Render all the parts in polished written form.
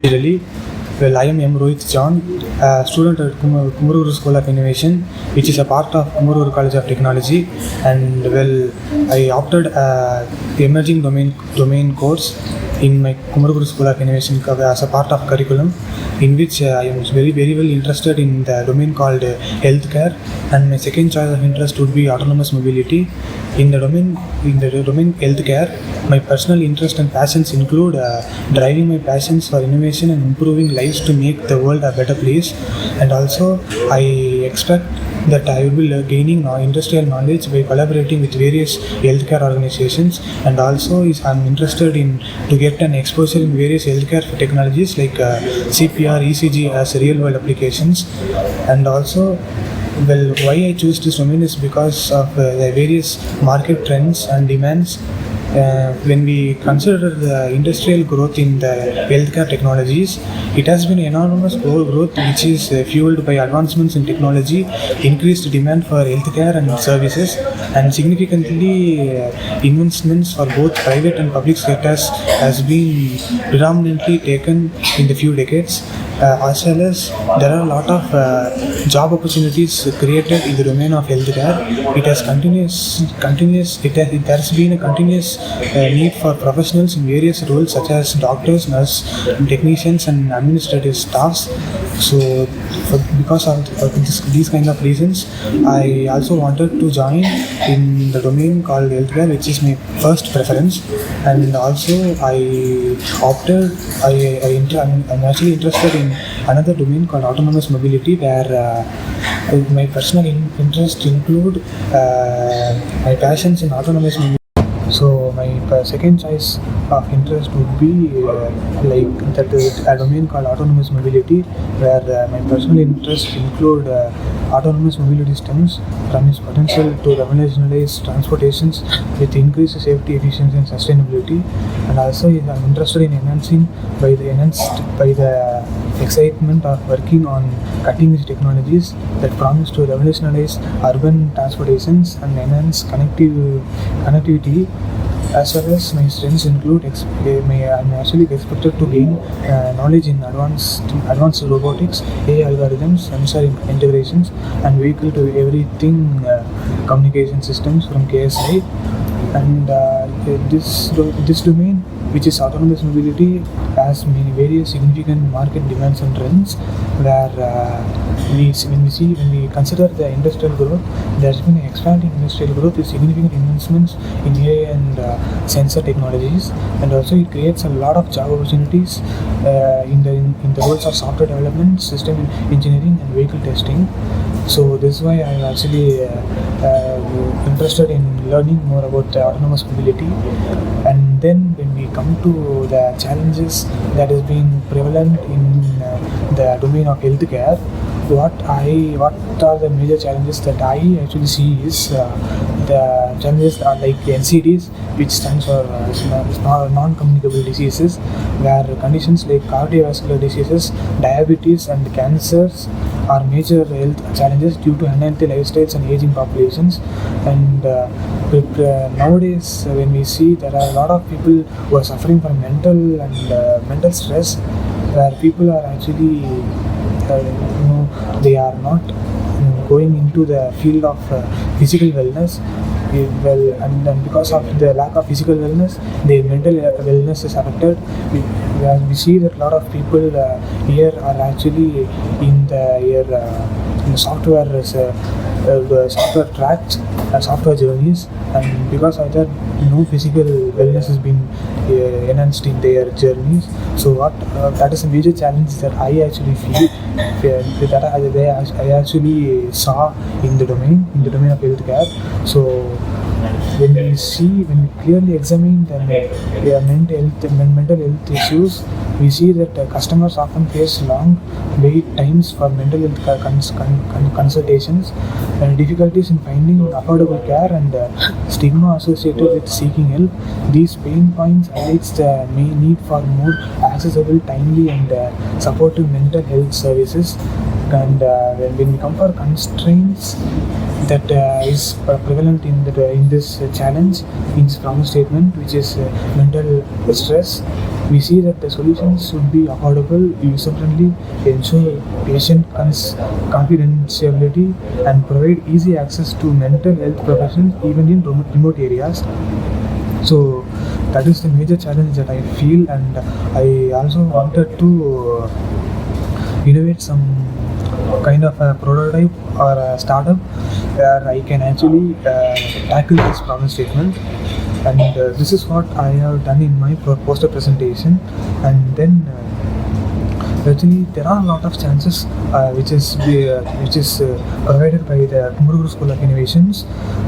Really, well, I am ROHITH John, a student at Kumururu School of Innovation, which is a part of Kumururu College of Technology. And well, I opted the emerging domain course in my Kumururu School of Innovation as a part of curriculum, in which I am very well interested in the domain called healthcare, and my second choice of interest would be autonomous mobility. In the domain healthcare, my personal interest and passions include driving my passions for innovation and improving lives to make the world a better place. And also, I expect that I will be gaining industrial knowledge by collaborating with various healthcare organizations. And also, I'm interested in to get an exposure in various healthcare technologies like CPR, ECG as real world applications. And also, well, why I choose this domain is because of the various market trends and demands. When we consider the industrial growth in the healthcare technologies, it has been enormous growth which is fueled by advancements in technology, increased demand for healthcare and services, and significantly investments for both private and public sectors has been predominantly taken in the few decades. As well as there are a lot of job opportunities created in the domain of healthcare. It has there's been a continuous need for professionals in various roles such as doctors, nurses, technicians, and administrative staffs. So, because of these kind of reasons, I also wanted to join in the domain called healthcare, which is my first preference. And also, I'm actually interested in another domain called autonomous mobility, where my personal interests include my passions in autonomous mobility. So my second choice of interest would be a domain called autonomous mobility, where my personal interests include autonomous mobility stems from its potential to revolutionize transportations with increased safety, efficiency, and sustainability. And also, I'm interested in enhanced by the excitement of working on cutting-edge technologies that promise to revolutionize urban transportations and enhance connectivity. As well as my strengths include, I'm actually expected to gain knowledge in advanced robotics, AI algorithms, sensor integrations, and vehicle to everything communication systems from KSI. And this domain, which is autonomous mobility, has many various significant market demands and trends, where when we consider the industrial growth, there has been an expanding industrial growth with significant investments in AI and sensor technologies. And also, it creates a lot of job opportunities in the roles of software development, system engineering, and vehicle testing. So this is why I'm actually interested in learning more about autonomous mobility. And then when we come to the challenges that has been prevalent in the domain of healthcare, what are the major challenges that I actually see is the challenges are like NCDs, which stands for non-communicable diseases, where conditions like cardiovascular diseases, diabetes, and cancers are major health challenges due to unhealthy lifestyles and aging populations. And nowadays, when we see, there are a lot of people who are suffering from mental stress, where people are actually they are not going into the field of physical wellness. And because of the lack of physical wellness, their mental wellness is affected. We see that a lot of people here are actually in the software tracks, software journeys, and because of that, no physical wellness has been enhanced in their journeys. So that is a major challenge that I actually feel that I actually saw in the domain of healthcare. So when we clearly examine the mental health issues, we see that customers often face long wait times for mental health consultations, and difficulties in finding affordable care, and stigma associated with seeking help. These pain points highlights the need for more accessible, timely, and supportive mental health services. And when we compare constraints that is prevalent in this challenge in this problem statement, which is mental stress, We see that the solutions should be affordable, user-friendly, ensure patient confidentiality, and provide easy access to mental health professionals even in remote areas. So that is the major challenge that I feel, and I also wanted to innovate some kind of a prototype or a startup where I can actually tackle this problem statement. And this is what I have done in my poster presentation. And then actually there are a lot of chances which is provided by the Kumuruguru School of Innovations,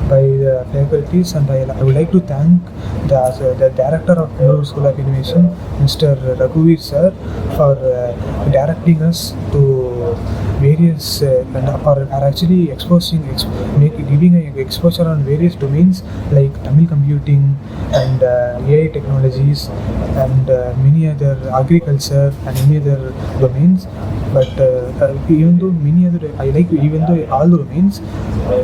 by the faculties, and I would like to thank the director of Kumuruguru School of Innovation, Mr. Raghuveer sir, for directing us to various are actually giving an exposure on various domains like Tamil computing and AI technologies and many other agriculture and many other domains. But even though all the domains,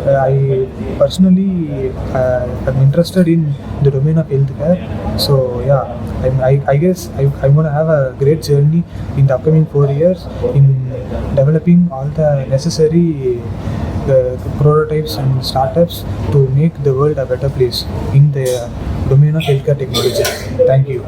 I personally am interested in the domain of healthcare. So yeah, I guess I'm gonna have a great journey in the upcoming 4 years in developing all the necessary prototypes and startups to make the world a better place in the domain of healthcare technology. Thank you.